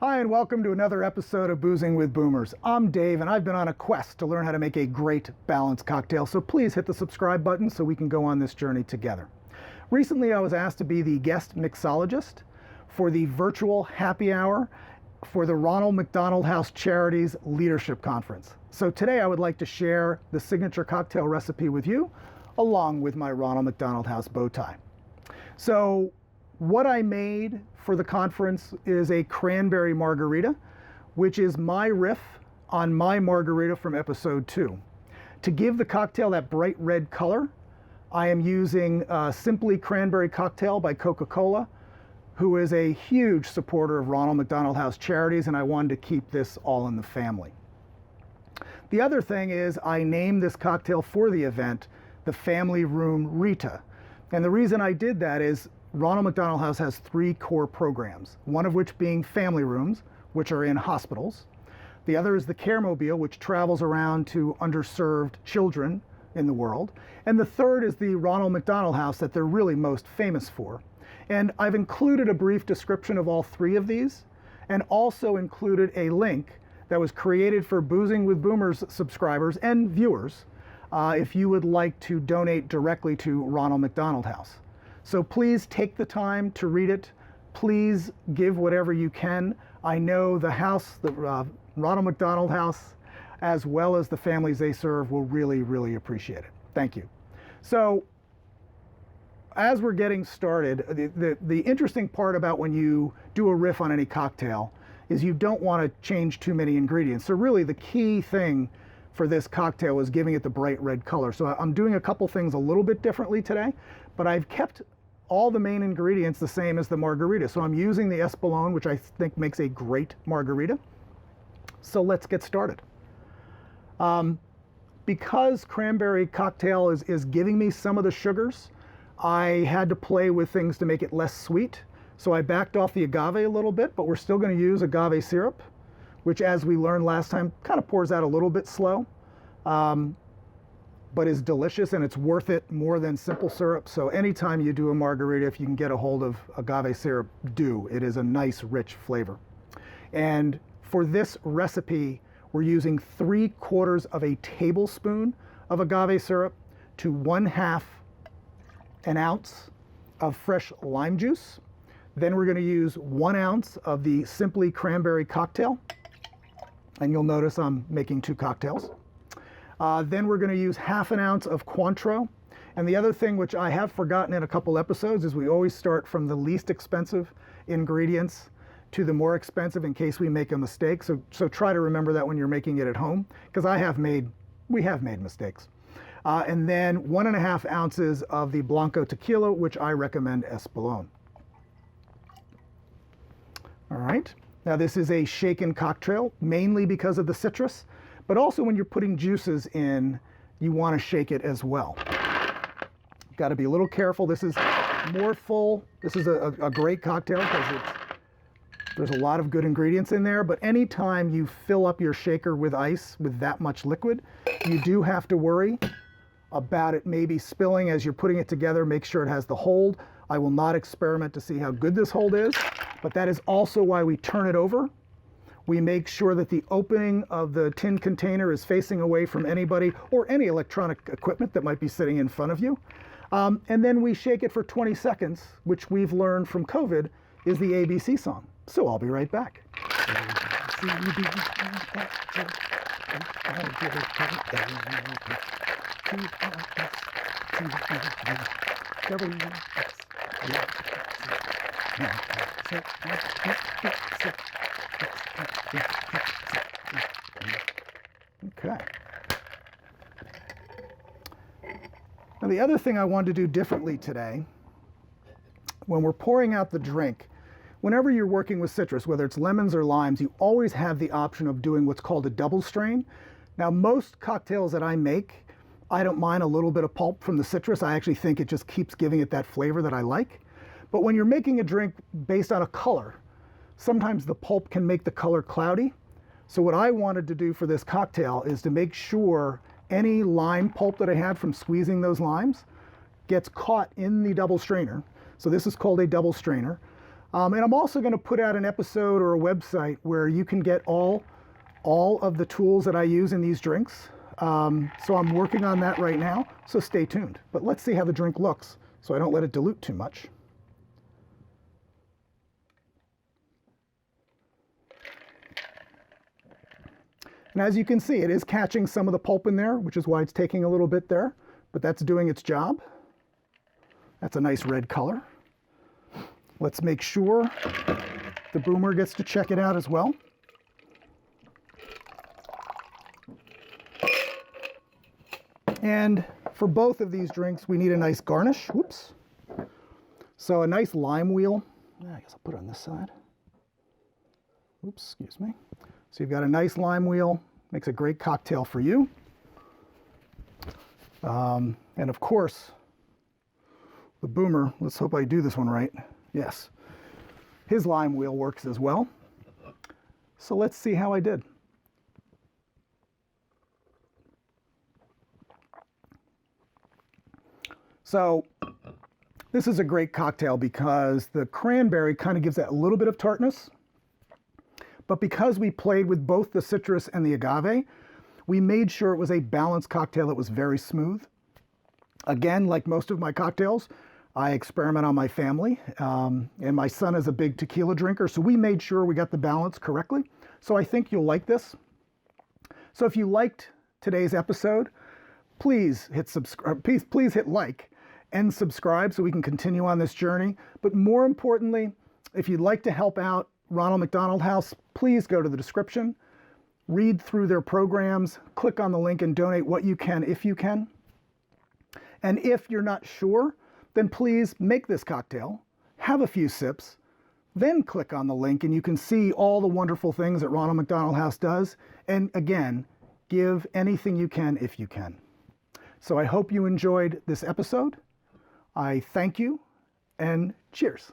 Hi, and welcome to another episode of Boozing with Boomers. I'm Dave, and I've been on a quest to learn how to make a great balanced cocktail, so please hit the subscribe button so we can go on this journey together. Recently, I was asked to be the guest mixologist for the virtual happy hour for the Ronald McDonald House Charities Leadership Conference. So today I would like to share the signature cocktail recipe with you, along with my Ronald McDonald House bow tie. So what I made for the conference is a Cranberry Margarita, which is my riff on my margarita from episode 2. To give the cocktail that bright red color, I am using Simply Cranberry Cocktail by Coca-Cola, who is a huge supporter of Ronald McDonald House Charities, and I wanted to keep this all in the family. The other thing is I named this cocktail for the event the Family Room Rita. And the reason I did that is Ronald McDonald House has 3 core programs, one of which being family rooms, which are in hospitals. The other is the Care Mobile, which travels around to underserved children in the world. And the third is the Ronald McDonald House that they're really most famous for. And I've included a brief description of all 3 of these, and also included a link that was created for Boozing with Boomers subscribers and viewers if you would like to donate directly to Ronald McDonald House. So please take the time to read it. Please give whatever you can. I know the house, the Ronald McDonald House, as well as the families they serve, will really, really appreciate it. Thank you. So as we're getting started, the interesting part about when you do a riff on any cocktail is you don't want to change too many ingredients. So really the key thing for this cocktail is giving it the bright red color. So I'm doing a couple things a little bit differently today, but I've kept all the main ingredients the same as the margarita. So I'm using the Espolòn, which I think makes a great margarita. So let's get started. Because cranberry cocktail is giving me some of the sugars, I had to play with things to make it less sweet. So I backed off the agave a little bit, but we're still going to use agave syrup, which, as we learned last time, kind of pours out a little bit slow, but is delicious, and it's worth it more than simple syrup. So anytime you do a margarita, if you can get a hold of agave syrup, do. It is a nice, rich flavor. And for this recipe, we're using 3/4 of a tablespoon of agave syrup to 1/2 an ounce of fresh lime juice. Then we're going to use 1 ounce of the Simply Cranberry Cocktail. And you'll notice I'm making 2 cocktails. Then we're going to use 1/2 ounce of Cointreau. And the other thing, which I have forgotten in a couple episodes, is we always start from the least expensive ingredients to the more expensive in case we make a mistake. So try to remember that when you're making it at home, because we have made mistakes. And then 1.5 ounces of the Blanco tequila, which I recommend Espolòn. All right. Now this is a shaken cocktail, mainly because of the citrus, but also when you're putting juices in, you want to shake it as well. Got to be a little careful. This is more full. This is a great cocktail because there's a lot of good ingredients in there, but anytime you fill up your shaker with ice with that much liquid, you do have to worry about it maybe spilling as you're putting it together. Make sure it has the hold. I will not experiment to see how good this hold is, but that is also why we turn it over. We make sure that the opening of the tin container is facing away from anybody or any electronic equipment that might be sitting in front of you. And then we shake it for 20 seconds, which we've learned from COVID is the ABC song. So I'll be right back. Okay. Now the other thing I wanted to do differently today, when we're pouring out the drink, whenever you're working with citrus, whether it's lemons or limes, you always have the option of doing what's called a double strain. Now most cocktails that I make, I don't mind a little bit of pulp from the citrus. I actually think it just keeps giving it that flavor that I like. But when you're making a drink based on a color, sometimes the pulp can make the color cloudy. So what I wanted to do for this cocktail is to make sure any lime pulp that I had from squeezing those limes gets caught in the double strainer. So this is called a double strainer. And I'm also going to put out an episode or a website where you can get all of the tools that I use in these drinks. So I'm working on that right now, so stay tuned. But let's see how the drink looks so I don't let it dilute too much. And as you can see, it is catching some of the pulp in there, which is why it's taking a little bit there, but that's doing its job. That's a nice red color. Let's make sure the boomer gets to check it out as well. And for both of these drinks, we need a nice garnish. Whoops. So a nice lime wheel. I guess I'll put it on this side. Oops, excuse me. So you've got a nice lime wheel, makes a great cocktail for you. And of course, the boomer, let's hope I do this one right. Yes, his lime wheel works as well. So let's see how I did. So this is a great cocktail because the cranberry kind of gives that a little bit of tartness. But because we played with both the citrus and the agave, we made sure it was a balanced cocktail that was very smooth. Again, like most of my cocktails, I experiment on my family, and my son is a big tequila drinker, so we made sure we got the balance correctly. So I think you'll like this. So if you liked today's episode, please hit subscribe, please hit like and subscribe so we can continue on this journey. But more importantly, if you'd like to help out Ronald McDonald House, please go to the description, read through their programs, click on the link and donate what you can if you can. And if you're not sure, then please make this cocktail, have a few sips, then click on the link and you can see all the wonderful things that Ronald McDonald House does. And again, give anything you can if you can. So I hope you enjoyed this episode. I thank you and cheers.